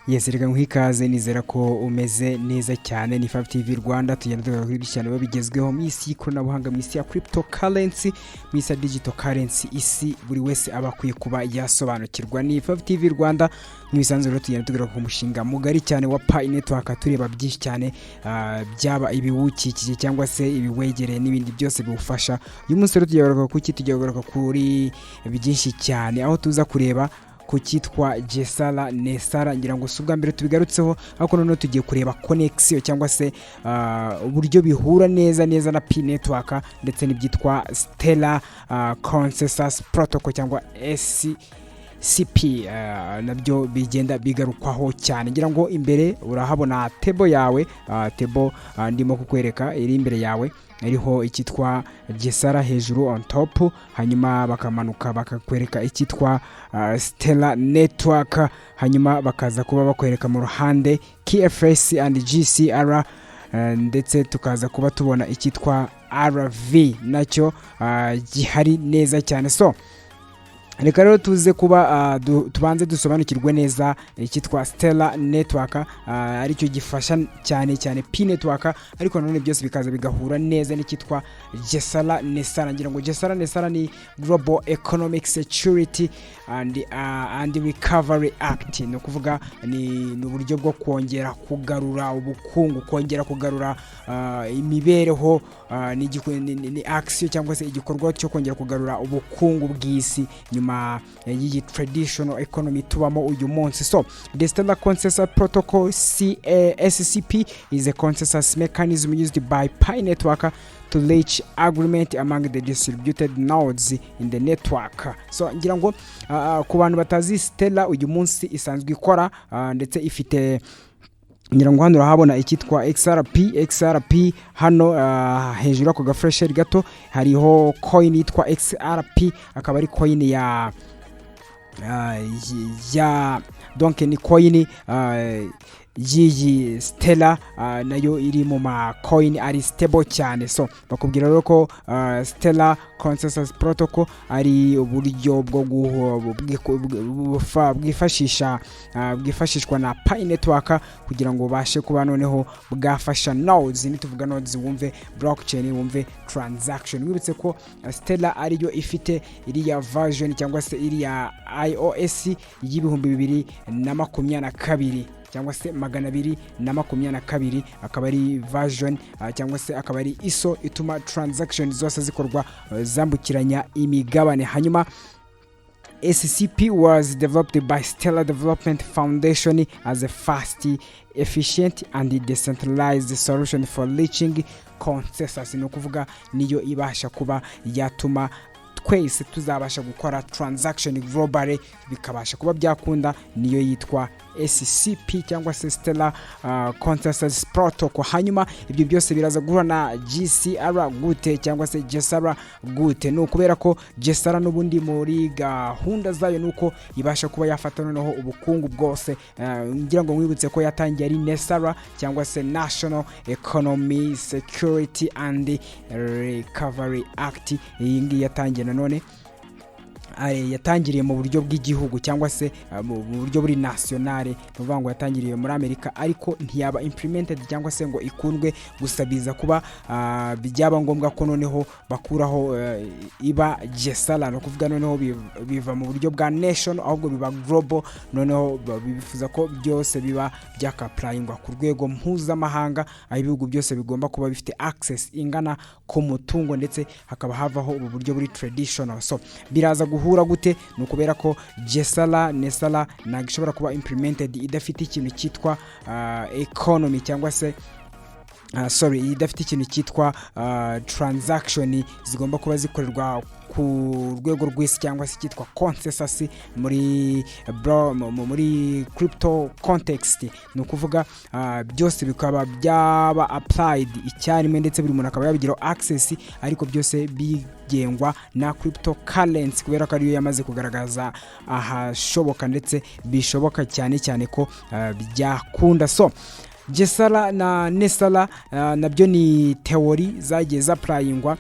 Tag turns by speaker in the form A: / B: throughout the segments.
A: Yes, reka nk'ikaze nizera ko umeze neza cyane. Ni Fyve-tvrwanda tugenda tugaruka kuri cyane babigezweho mu isi y'ikoranabuhanga, mu isi ya cryptocurrency, mu isi ya digital currency, isi buri wese aba akwiye kuba yasobanukirwa. Ni Fyve-tvrwanda nk'ibisanzwe rero tugenda tugaruka ku mushinga mugari cyane wa Pi network, tureba byinshi cyane byaba ibiwukikije cyangwa se ibiwegereye n'ibindi byose biwufasha. Uyu munsi rero tugaruka kuri byinshi cyane, aho tuza kureba ku cyitwa Gesara Nesara. Ngira ngo subwa mbere tubigarutseho, ariko none tugiye kureba connection cyangwa se uburyo bihura neza na Pi network ndetse n'ibyitwa Stellar Consensus Protocol cyangwa SCP, nabyo bigenda bigarukwaho cyane. Ngira ngo imbere urahabona table yawe, table ndimo kukwereka iri imbere yawe, ariho icyitwa Gesara hejuru on top, hanyuma bakamanuka bakakwereka icyitwa Stellar Network, hanyuma bakaza kuba bakwereka mu ruhande KFS and GCR, ndetse tukaza kuba tubona icyitwa RV nacyo gihari neza cyane. So reka rero tuze kuba tubanze dusobanukirwe neza icyitwa Stellar Network, aricyo gifasha cyane Pi network, ariko none byose bikaza bigahura neza n'icyitwa Gesara Nesara. Ngira ngo Gesara Nesara ni Global Economic Security and Recovery Act, no kuvuga ni uburyo bwo kongera kugarura ubukungu, kongera kugarura imibereho, ni action cyangwa se igikorwa cyo kongera kugarura ubukungu bw'isi nyuma y'iyi traditional economy tubamo uyu munsi. So the Stellar Consensus Protocol SCP is a consensus mechanism used by Pi network to reach agreement among the distributed nodes in the network. So ngira ngo ku bantu batazi Stellar uyu munsi isanzwe ikora, ndetse ifite, ngira ngo hano urahabona icyitwa XRP hano hejuru ako gafresher gato hariho coin yitwa XRP, akaba ari coin ya donc ni coin yiyi Stellar, nayo iri mu ma coin ari stable cyane. So bakubwira rero ko Stellar Consensus Protocol ari uburyo bwo bwifashishwa na Pi network kugira ngo bashe kuba noneho bwafasha nodes. Nituvuga nodes wumve blockchain, wumve transaction. Wibutse ko Stellar ariyo ifite iriya version cyangwa se iriya iOS y'ibihumbi 2022 cyangwa se 222, akaba ari version cyangwa se akaba ari ISO ituma transaction zose zikorwa zambukiranya imigabane. Hanyuma SCP was developed by Stellar Development Foundation as a fast, efficient and decentralized solution for reaching consensus. No kuvuga niyo ibasha kuba yatuma twese tuzabasha gukora transaction globally bikabasha kuba byakunda, niyo yitwa SCP cyangwa se Stellar Consensus Protocol. Hanyuma ibyo byose biraza guhura na GCR gute cyangwa se Gesara gute? No kubera ko Gesara n'ubundi muri gahunda zayo nuko ibasha kuba yafata noneho ubukungu bwose. Ngira ngo mwibutse ko yatangiye ari Nesara cyangwa se National Economy Security and Recovery Act. Iyi ngiyi yatangiye nanone yatangiriye mu buryo bw'igihugu cyangwa se mu buryo buri nationale, nuvuga ngo yatangiriye muri Amerika, ariko ntiyaba implemented cyangwa se ngo ikundwe gusabiza kuba byaba ngombwa ko noneho bakuraho iba Gesara. No kuvuga noneho biva mu buryo bwa nation ahubwo biba global, noneho bifuza ko byose biba byakapplyingwa ku rwego mpuzamahanga, aho ibihugu byose bigomba kuba bifite access ingana ku mutungo, ndetse hakaba havaho ubu buryo buri traditional. So biraza guhura gute? No kubera ko Gesara Nesara nagishobora kuba implemented idafite ikintu cyitwa economy cyangwa se idafite ikintu cyitwa transaction zigomba kuba zikorerwa ku rwego rw'isi cyangwa se cyitwa consensus muri crypto context. No kuvuga byose bikaba byaba applied icyarimwe, ndetse buri muntu akaba yabigira access, ariko byose bigengwa na cryptocurrency kubera ko ariyo yamaze kugaragaza ahashoboka ndetse bishoboka cyane ko byakunda. So Gesara na Nesara nabyo ni teori zagiye zapurayingwa.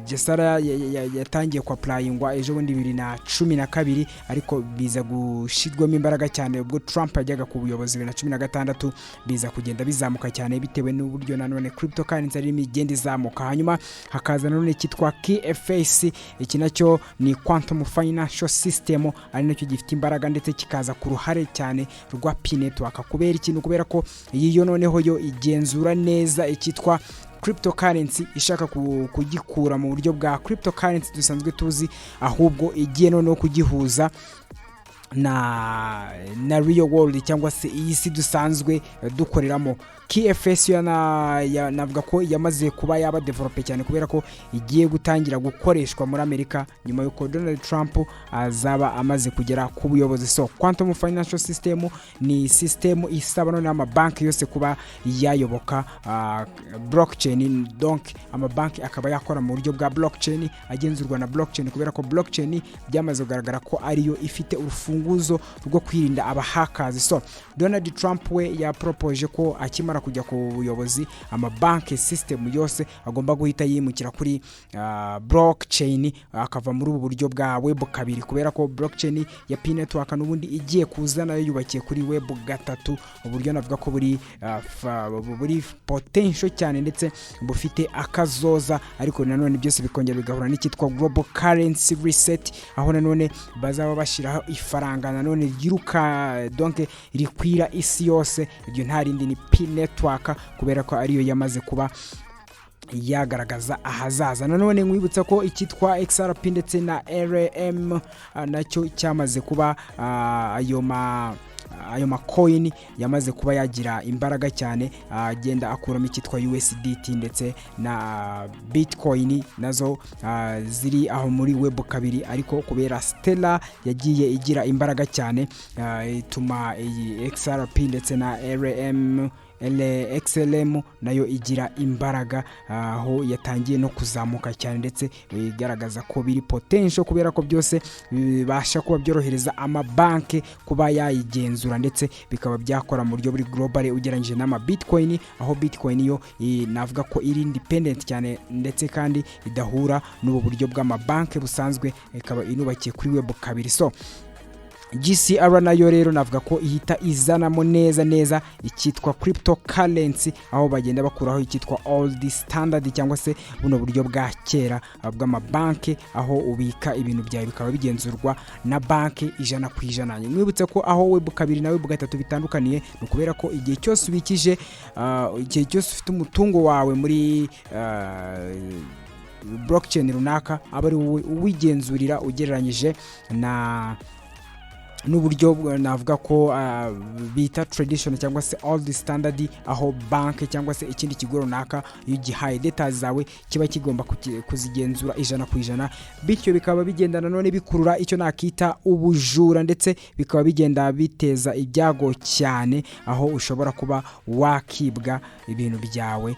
A: Gesara yatangiye kwa purayingwa ejo bundi 2012 ariko biza gushirwamo imbaraga cyane ubwo Trump yajyaga ku buyobozi 2016, biza kugenda bizamuka cyane bitewe n'uburyo nanone cryptocurrency ari imigenda izamuka. Hanyuma hakaza nanone kitwa KFS, iki nacyo ni quantum financial system, ari nacyo gifite imbaraga ndetse kikaza ku ruhare cyane rwa P-network. Kubera ikintu, kubera ko iyo noneho yo igenzura neza ikitwa cryptocurrency, ishaka kugikura mu buryo bwa cryptocurrency dusanzwe tuzi, ahubwo igiye noneho kugihuza na real world cyangwa se iyi si dusanzwe dukoreramo. KFS navuga ko yamaze kuba yaba develope cyane kubera ko igiye gutangira gukoreshwa muri Amerika nyuma y'uko Donald Trump azaba amaze kugera ku buyobozi. So quantum financial system ni system isaba none amabanki yose kuba yayoboka blockchain, donc amabanki akaba yakora mu buryo bwa blockchain, agenzurwa na blockchain kubera ko blockchain byamaze kugaragara ko ariyo ifite urufunguzo rwo kwirinda abahackers. So Donald Trump we ya propose ko akimara kujya ku buyobozi amabanki system yose agomba guhita yimukira kuri blockchain, akava muri ubu buryo bwa web 2 kubera ko blockchain ya P-network n'ubundi igiye kuzana yubakiye kuri web 3, uburyo navuga ko buri potential cyane ndetse bufite akazoza, ariko nanone byose bikongera bigahura n'ikitwa global currency reset, aho nanone bazaba bashiraho ifaranga nanone yiruka donc rikwira isi yose. Ibyo nta rindi ni P-network kubera ko ariyo yamaze kuba yagaragaza ahazaza. Nanone mwibutsa ko ikitwa XRP ndetse na RM nacyo cyamaze kuba ayo macoin yamaze kuba yagira imbaraga cyane, agenda akuramo ikitwa USDT ndetse na Bitcoin, nazo ziri aho muri web 2, ariko kubera Stellar yagiye igira imbaraga cyane ituma iyi XRP ndetse na XLM nayo igira imbaraga, aho yatangiye no kuzamuka cyane ndetse bigaragaza ko biri potential kubera ko byose bibasha kuba byorohereza amabanki kuba yayigenzura ndetse bikaba byakora mu buryo buri global ugereranyije n'ama Bitcoin, aho Bitcoin yo navuga ko iri independent cyane ndetse kandi idahura n'ubu buryo bw'amabanki busanzwe, ikaba inubakiye kuri web 2. So Gesara nayo rero navuga ko ihita izanamo neza ikitwa cryptocurrency, aho bagenda bakuraho ikitwa old standard cyangwa se buno buryo bwa kera bw'amabanki, aho ubika ibintu byawe bikaba bigenzurwa na banki 100%. Mwibutse ko aho web 2 na web 3 bitandukaniye, no kubera ko igihe cyose ubikije igihe cyose ufite umutungo wawe muri blockchain runaka, aba ari uwigenzurira ugereranyije n'uburyo navuga ko bita tradition cyangwa se old standard, aho banki cyangwa se ikindi kigo runaka iyo gihaye data zawe kiba kigomba kuzigenzura 100%, bityo bikaba bigendana none bikurura icyo nakita ubujura ndetse bikaba bigenda biteza ibyago cyane, aho ushobora kuba wakibwa ibintu byawe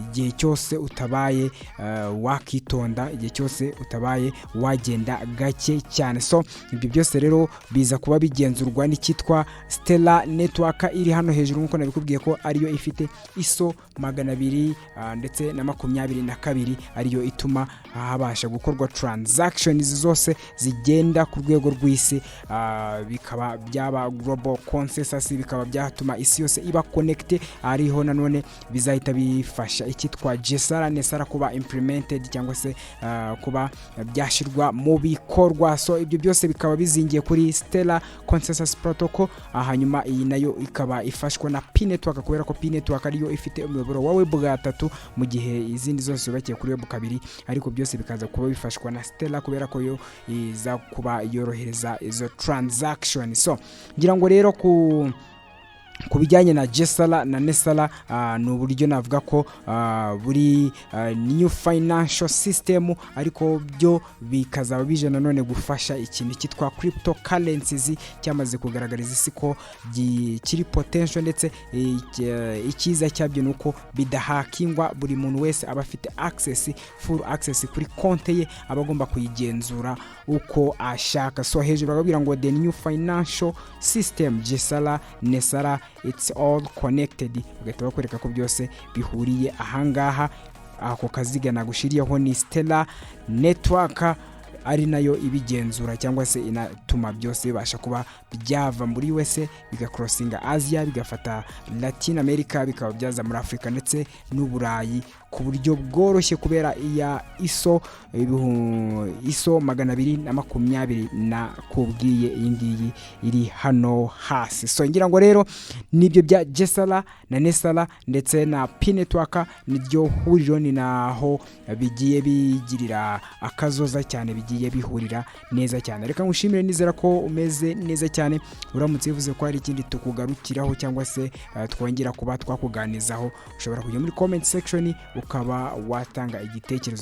A: igihe cyose utabaye wakitonda, igihe cyose utabaye wagenda gake cyane. So ibyo byose rero biza kuba bigenzurwa n'ikitwa Stellar network iri hano hejuru, nkuko nabikubwiye ko ariyo ifite ISO 200 ndetse na 22, ariyo ituma habasha gukorwa transactions zose zigenda ku rwego rw'isi, bikaba byaba global consensus, bikaba byatuma isi yose iba connected. Ariho nanone bizahita bifasha ikitwa Gesara Nesara kuba implemented cyangwa se kuba byashirwa mu bikorwa. So ibyo byose bikaba bizingiye kuri Stellar Consensus Protocol, hanyuma iyi nayo ikaba ifashwa na P-network kubera ko P-network ariyo ifite umuyoboro wa web 3 mu gihe izindi zose zubakiye kuri web 2, ariko byose bikaza kuba bifashwa na Stellar kubera ko yo iza kuba yorohereza izo transaction. So ngira ngo rero ku bijyanye na Gesara na Nesara ni uburyo navuga ko buri new financial system, ariko byo bikazaba bije nanone gufasha ikintu kitwa cryptocurrencies cyamaze kugaragariza isi ko kiri potential ndetse ikiza cyabyo nuko bidahakingwa, buri muntu wese aba afite full access kuri konte ye, abagomba kuyigenzura uko ashaka. So hejuru bagabira ngo the new financial system Gesara Nesara it's all connected, bagahita bakwereka ko byose bihuriye ahangaha. Ako kaziga nagushiriyeho ni Stellar Network, ari nayo ibigenzura cyangwa se inatuma byose bibasha kuba byava muri USA bigacrossinga Asia bigafata Latin America bikaba byaza muri Africa ndetse n'Uburayi ku buryo bworoshye kubera iya ISO 220 nakubwiye iyi ngiyi iri hano hasi. So ngira ngo rero nibyo bya Gesara na Nesara ndetse na P-Network niryo huriro, ni naho bigiye bigirira akazoza cyane, bigiye bihurira neza cyane. Reka ngushimire, nizera ko umeze neza cyane. Uramutse bivuze ko hari ikindi tukugarukiraho cyangwa se twongera kuba twakuganizaho, ushobora kujya muri comment section ukaba watanga igitekerezo